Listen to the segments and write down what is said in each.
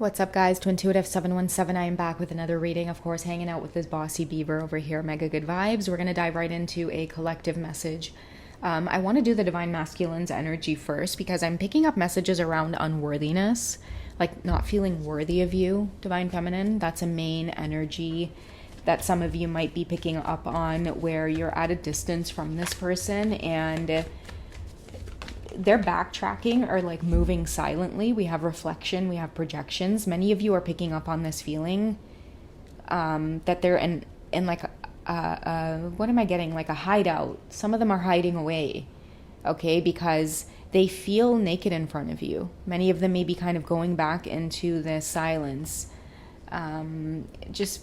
What's up, guys? Twintuitive 717. I am back with another reading. Of course, hanging out with this bossy beaver over here. Mega good vibes. We're going to dive right into a collective message. I want to do the Divine Masculine's energy first because I'm picking up messages around unworthiness, like not feeling worthy of you, Divine Feminine. That's a main energy that some of you might be picking up on, where you're at a distance from this person and they're backtracking or like moving silently. We have reflection, we have projections. Many of you are picking up on this feeling that they're in like what am I getting? Like a hideout. Some of them are hiding away, okay, because they feel naked in front of you. Many of them may be kind of going back into this silence, just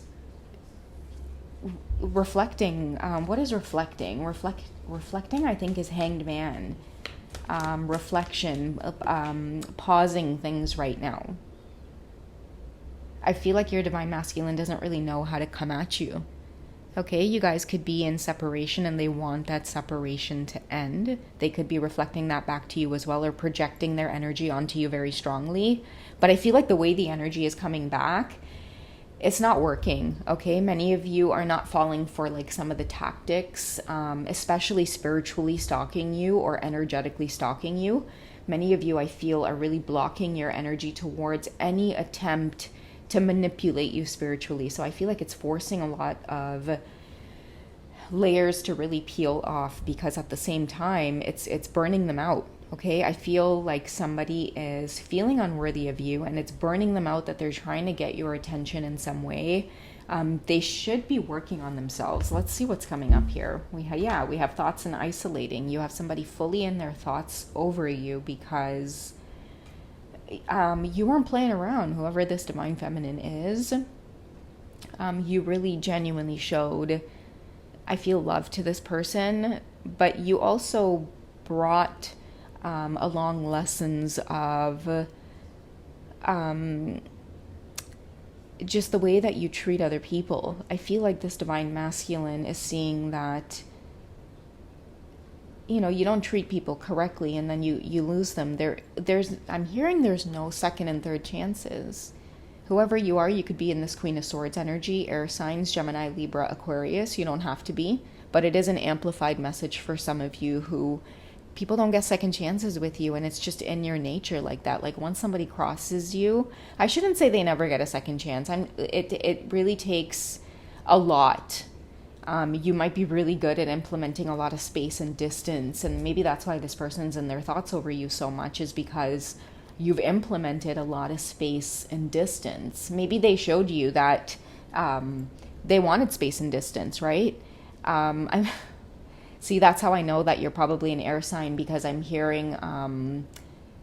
reflecting. What is reflecting? Reflecting, I think, is Hanged Man. Reflection, pausing things right now. I feel like your Divine Masculine doesn't really know how to come at you. Okay, you guys could be in separation and they want that separation to end. They could be reflecting that back to you as well, or projecting their energy onto you very strongly. But I feel like the way the energy is coming back, it's not working, okay? Many of you are not falling for like some of the tactics, especially spiritually stalking you or energetically stalking you. Many of you, I feel, are really blocking your energy towards any attempt to manipulate you spiritually. So I feel like it's forcing a lot of layers to really peel off, because at the same time, it's burning them out. Okay, I feel like somebody is feeling unworthy of you and it's burning them out, that they're trying to get your attention in some way. They should be working on themselves. Let's see what's coming up here. We have thoughts and isolating. You have somebody fully in their thoughts over you because you weren't playing around, whoever this Divine Feminine is. You really genuinely showed, I feel, love to this person, but you also brought along lessons of just the way that you treat other people. I feel like this Divine Masculine is seeing that, you know, you don't treat people correctly and then you lose them. I'm hearing there's no second and third chances. Whoever you are, you could be in this Queen of Swords energy, air signs, Gemini, Libra, Aquarius. You don't have to be, but it is an amplified message for some of you who people don't get second chances with you, and it's just in your nature like that. Like once somebody crosses you, I shouldn't say they never get a second chance. It really takes a lot. You might be really good at implementing a lot of space and distance, and maybe that's why this person's in their thoughts over you so much, is because you've implemented a lot of space and distance. Maybe they showed you that they wanted space and distance, right? See, that's how I know that you're probably an air sign, because I'm hearing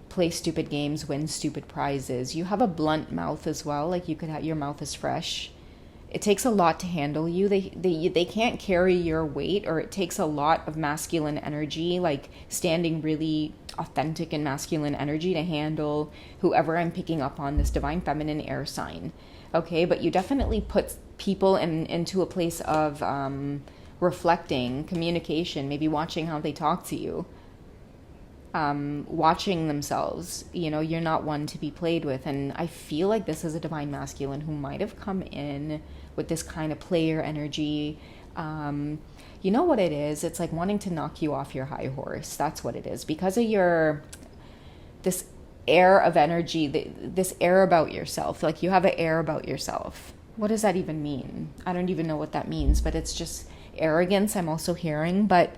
play stupid games, win stupid prizes. You have a blunt mouth as well. Like you could have, your mouth is fresh. It takes a lot to handle you. They can't carry your weight, or it takes a lot of masculine energy, like standing really authentic and masculine energy to handle whoever I'm picking up on, this Divine Feminine air sign. Okay, but you definitely put people into a place of reflecting, communication, maybe watching how they talk to you, watching themselves. You know, you're not one to be played with. And I feel like this is a Divine Masculine who might have come in with this kind of player energy. You know what it is? It's like wanting to knock you off your high horse. That's what it is. Because of this air of energy, this air about yourself. Like you have an air about yourself. What does that even mean? I don't even know what that means, but it's just arrogance I'm also hearing. But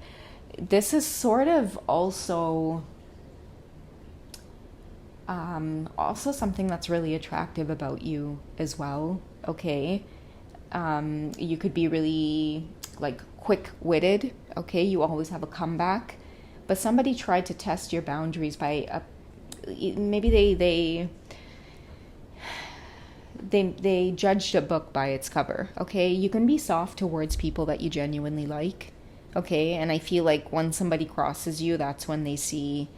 this is sort of also something that's really attractive about you as well. Okay, you could be really like quick-witted. Okay, you always have a comeback, but somebody tried to test your boundaries by maybe they judged a book by its cover. Okay, you can be soft towards people that you genuinely like. Okay, and I feel like when somebody crosses you, that's when they see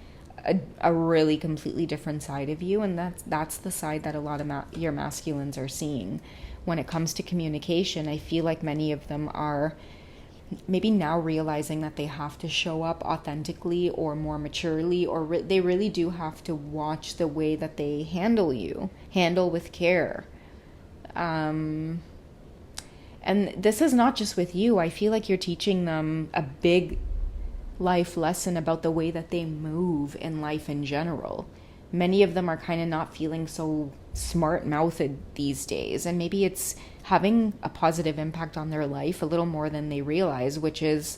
a really completely different side of you, and that's the side that a lot of your masculines are seeing. When it comes to communication, I feel like many of them are maybe now realizing that they have to show up authentically or more maturely, or they really do have to watch the way that they handle with care. And this is not just with you. I feel like you're teaching them a big life lesson about the way that they move in life in general. Many of them are kind of not feeling so smart-mouthed these days, and maybe it's having a positive impact on their life a little more than they realize, which is,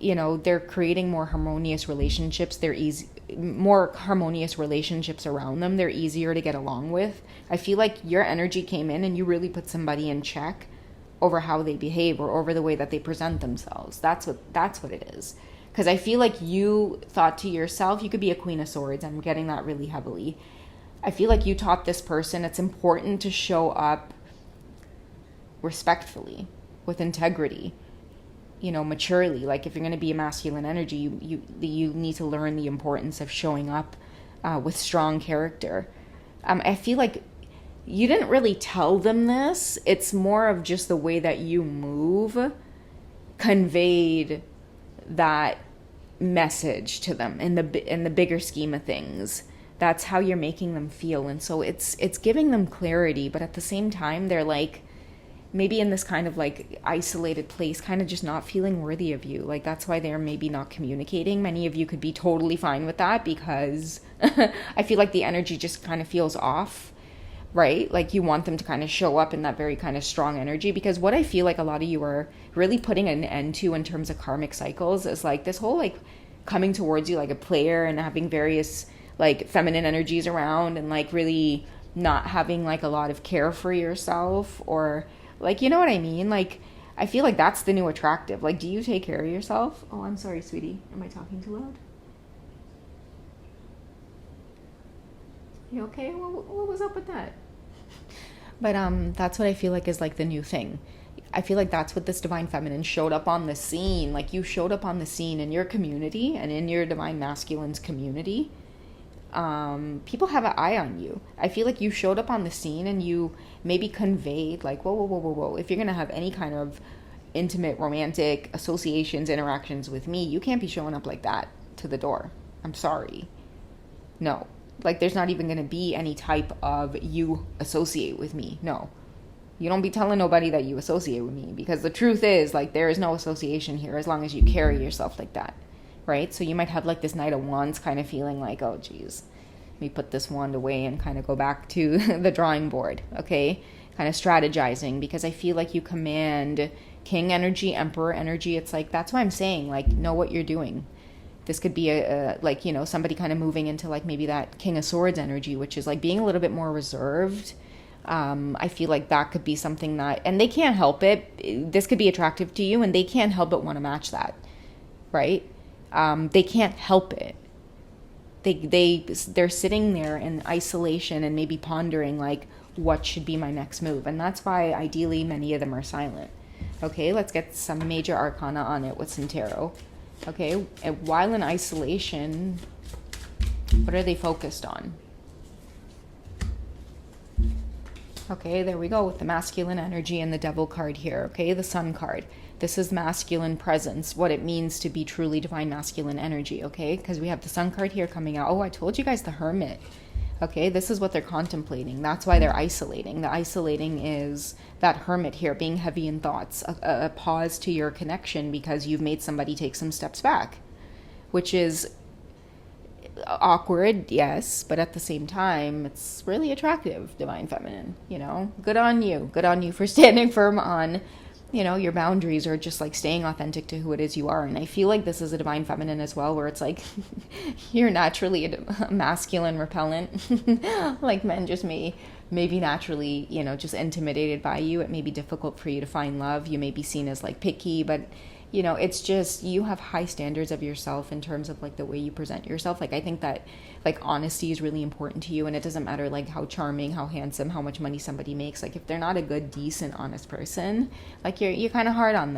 they're creating more harmonious relationships. More harmonious relationships around them. They're easier to get along with. I feel like your energy came in and you really put somebody in check over how they behave or over the way that they present themselves. That's what it is. Because I feel like you thought to yourself, you could be a Queen of Swords. I'm getting that really heavily. I feel like you taught this person it's important to show up respectfully, with integrity, maturely. Like if you're going to be a masculine energy, you need to learn the importance of showing up with strong character. I feel like you didn't really tell them this. It's more of just the way that you move conveyed that message to them in the bigger scheme of things. That's how you're making them feel. And so it's giving them clarity, but at the same time they're like maybe in this kind of like isolated place, kind of just not feeling worthy of you. Like that's why they're maybe not communicating. Many of you could be totally fine with that because I feel like the energy just kind of feels off, right? Like you want them to kind of show up in that very kind of strong energy, because what I feel like a lot of you are really putting an end to in terms of karmic cycles is like this whole like coming towards you like a player and having various like feminine energies around and like really not having like a lot of care for yourself, or like, you know what I mean? Like, I feel like that's the new attractive. Like, do you take care of yourself? Oh, I'm sorry, sweetie. Am I talking too loud? You okay? What was up with that? But that's what I feel like is like the new thing. I feel like that's what this divine feminine showed up on the scene. Like you showed up on the scene in your community and in your divine masculine's community. People have an eye on you. I feel like you showed up on the scene and you maybe conveyed like, whoa. If you're going to have any kind of intimate, romantic associations, interactions with me, you can't be showing up like that to the door. I'm sorry. No. Like there's not even going to be any type of you associate with me. No. You don't be telling nobody that you associate with me, because the truth is like there is no association here as long as you carry yourself like that. Right? So you might have like this Knight of Wands kind of feeling like, oh geez, let me put this wand away and kind of go back to the drawing board. Okay? Kind of strategizing, because I feel like you command King energy, Emperor energy. It's like, that's why I'm saying like, know what you're doing. This could be a like, somebody kind of moving into like maybe that King of Swords energy, which is like being a little bit more reserved. I feel like that could be something that, and they can't help it. This could be attractive to you and they can't help but want to match that. Right? They can't help it. They're sitting there in isolation and maybe pondering like, what should be my next move? And that's why ideally many of them are silent. Okay, let's get some major arcana on it with some tarot. Okay, and while in isolation, what are they focused on? Okay, there we go with the masculine energy and the Devil card here. Okay, the Sun card. This is masculine presence, what it means to be truly divine masculine energy, okay? Because we have the Sun card here coming out. Oh, I told you guys the Hermit. Okay, this is what they're contemplating. That's why they're isolating. The isolating is that Hermit here being heavy in thoughts, a pause to your connection because you've made somebody take some steps back, which is awkward, yes, but at the same time, it's really attractive, divine feminine, Good on you for standing firm on, your boundaries, or just like staying authentic to who it is you are. And I feel like this is a divine feminine as well, where it's like you're naturally a masculine repellent. Like men just may be naturally, just intimidated by you. It may be difficult for you to find love. You may be seen as like picky, but it's just you have high standards of yourself in terms of like the way you present yourself. Like I think that like honesty is really important to you, and it doesn't matter like how charming, how handsome, how much money somebody makes. Like if they're not a good, decent, honest person, like you're kind of hard on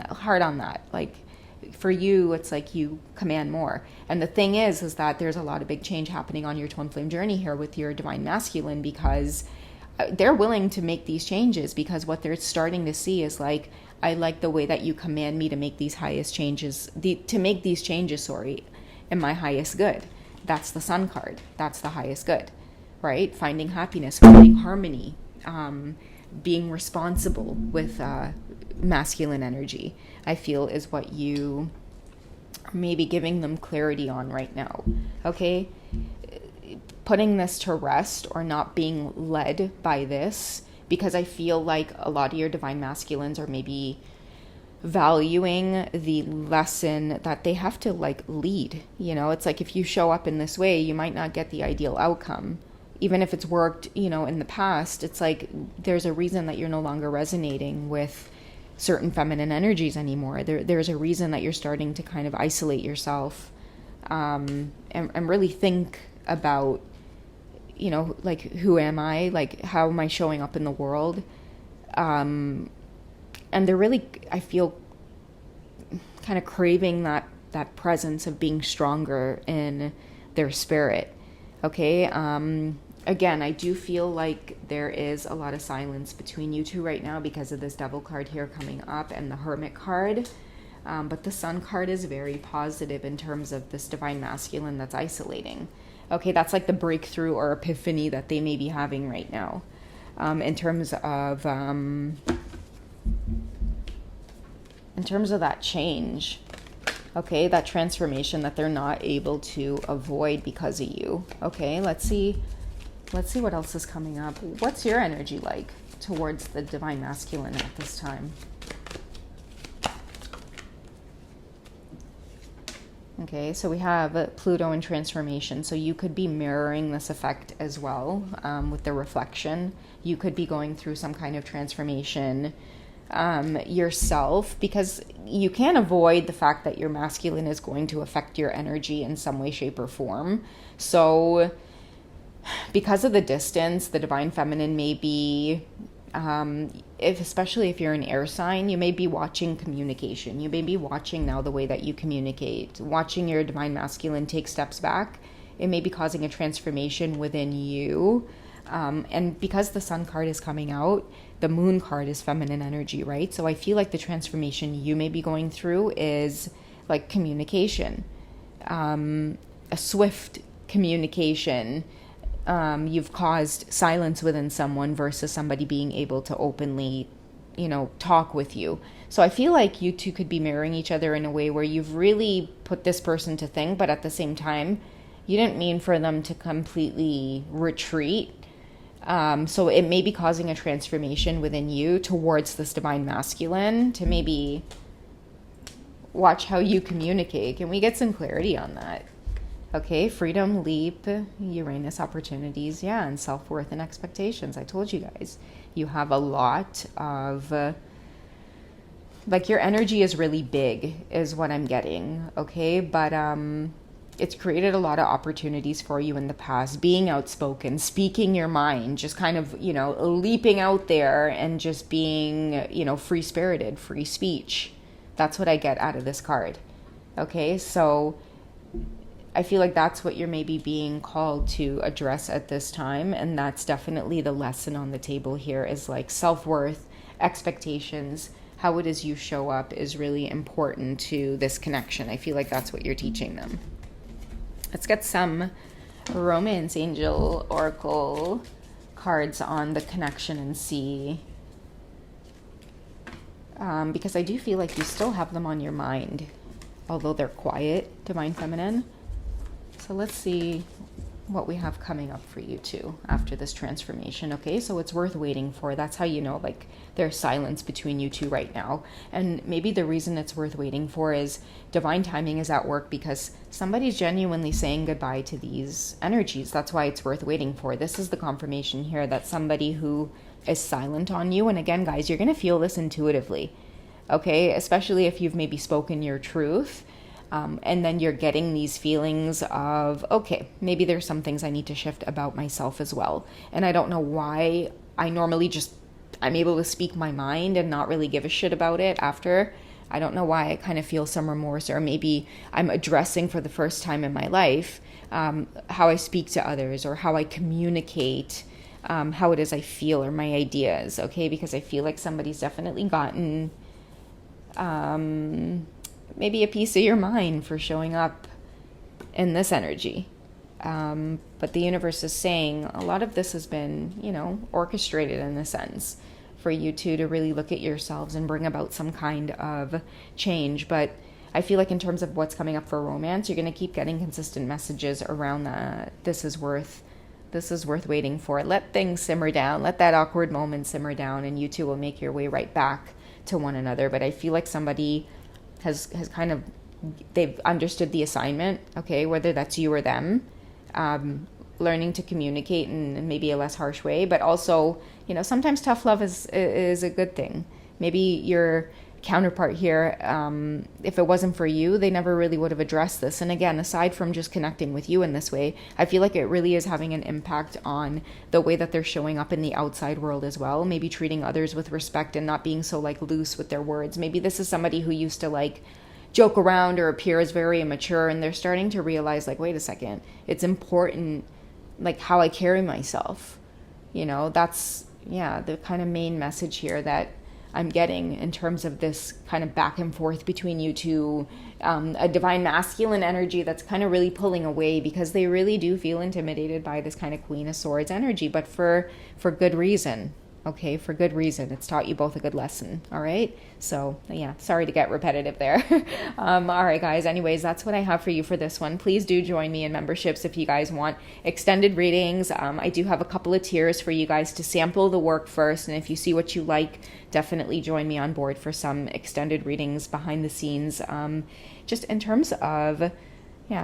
that. Like for you, it's like you command more. And the thing is that there's a lot of big change happening on your twin flame journey here with your divine masculine, because they're willing to make these changes, because what they're starting to see is like, I like the way that you command me to make these changes in my highest good. That's the Sun card. That's the highest good, right? Finding happiness, finding harmony, being responsible with masculine energy, I feel is what you are maybe giving them clarity on right now, okay? Putting this to rest or not being led by this, because I feel like a lot of your divine masculines are maybe valuing the lesson that they have to like lead. It's like if you show up in this way, you might not get the ideal outcome. Even if it's worked, in the past, it's like there's a reason that you're no longer resonating with certain feminine energies anymore. There's a reason that you're starting to kind of isolate yourself and really think about, like, who am I? Like, how am I showing up in the world? And they're really, I feel, kind of craving that presence of being stronger in their spirit. Okay. Again, I do feel like there is a lot of silence between you two right now because of this Devil card here coming up and the Hermit card. But the Sun card is very positive in terms of this divine masculine that's isolating. Okay, that's like the breakthrough or epiphany that they may be having right now. In terms of that change, okay, that transformation that they're not able to avoid because of you. Okay, let's see what else is coming up. What's your energy like towards the divine masculine at this time? Okay, so we have Pluto and transformation. So you could be mirroring this effect as well with the reflection. You could be going through some kind of transformation yourself, because you can't avoid the fact that your masculine is going to affect your energy in some way, shape, or form. So because of the distance, the divine feminine may be, especially if you're an air sign, you may be watching communication. You may be watching now the way that you communicate, watching your divine masculine take steps back. It may be causing a transformation within you. And because the Sun card is coming out, the Moon card is feminine energy, right? So I feel like the transformation you may be going through is like communication, a swift communication. You've caused silence within someone versus somebody being able to openly, talk with you. So I feel like you two could be mirroring each other in a way where you've really put this person to think, but at the same time, you didn't mean for them to completely retreat. So it may be causing a transformation within you towards this divine masculine to maybe watch how you communicate. Can we get some clarity on that? Okay, freedom, leap, Uranus opportunities, and self-worth and expectations. I told you guys, you have a lot of, like, your energy is really big is what I'm getting, okay? But it's created a lot of opportunities for you in the past, being outspoken, speaking your mind, just kind of, leaping out there and just being, free-spirited, free speech. That's what I get out of this card, okay? So I feel like that's what you're maybe being called to address at this time. And that's definitely the lesson on the table here is like self-worth, expectations, how it is you show up is really important to this connection. I feel like that's what you're teaching them. Let's get some Romance Angel Oracle cards on the connection and see. Because I do feel like you still have them on your mind, although they're quiet, Divine Feminine. So let's see what we have coming up for you too after this transformation. Okay, so it's worth waiting for. That's how you know, like, there's silence between you two right now. And maybe the reason it's worth waiting for is divine timing is at work because somebody's genuinely saying goodbye to these energies. That's why it's worth waiting for. This is the confirmation here that somebody who is silent on you, and again, guys, you're going to feel this intuitively, okay? Especially if you've maybe spoken your truth. And then you're getting these feelings of, okay, maybe there's some things I need to shift about myself as well. And I don't know why I'm able to speak my mind and not really give a shit about it after. I don't know why I kind of feel some remorse, or maybe I'm addressing for the first time in my life how I speak to others or how I communicate how it is I feel or my ideas, okay? Because I feel like somebody's definitely gotten maybe a piece of your mind for showing up in this energy. But the universe is saying a lot of this has been, orchestrated in a sense for you two to really look at yourselves and bring about some kind of change. But I feel like in terms of what's coming up for romance, you're going to keep getting consistent messages around that. This is worth waiting for. Let things simmer down. Let that awkward moment simmer down, and you two will make your way right back to one another. But I feel like somebody has kind of, they've understood the assignment, okay, whether that's you or them, learning to communicate in maybe a less harsh way, but also, sometimes tough love is a good thing. Maybe your counterpart here, if it wasn't for you, they never really would have addressed this. And again, aside from just connecting with you in this way, I feel like it really is having an impact on the way that they're showing up in the outside world as well. Maybe treating others with respect and not being so loose with their words. Maybe this is somebody who used to joke around or appear as very immature, and they're starting to realize wait a second, it's important how I carry myself. That's the kind of main message here that I'm getting in terms of this kind of back and forth between you two, a divine masculine energy that's kind of really pulling away because they really do feel intimidated by this kind of Queen of Swords energy, but for good reason. Okay, for good reason. It's taught you both a good lesson. All right. So yeah, sorry to get repetitive there. All right, guys. Anyways, that's what I have for you for this one. Please do join me in memberships if you guys want extended readings. I do have a couple of tiers for you guys to sample the work first. And if you see what you like, definitely join me on board for some extended readings behind the scenes. Just in terms of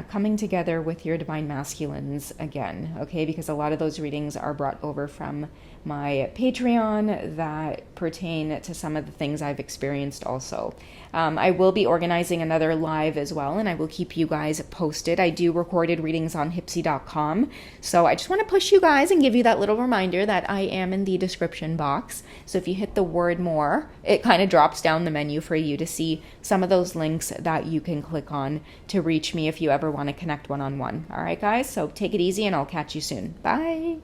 coming together with your divine masculines again, okay? Because a lot of those readings are brought over from my Patreon that pertain to some of the things I've experienced also. I will be organizing another live as well, and I will keep you guys posted. I do recorded readings on hypsee.com, so I just want to push you guys and give you that little reminder that I am in the description box. So if you hit the word more, it kind of drops down the menu for you to see some of those links that you can click on to reach me if you ever want to connect one-on-one. All right, guys, so take it easy, and I'll catch you soon. Bye.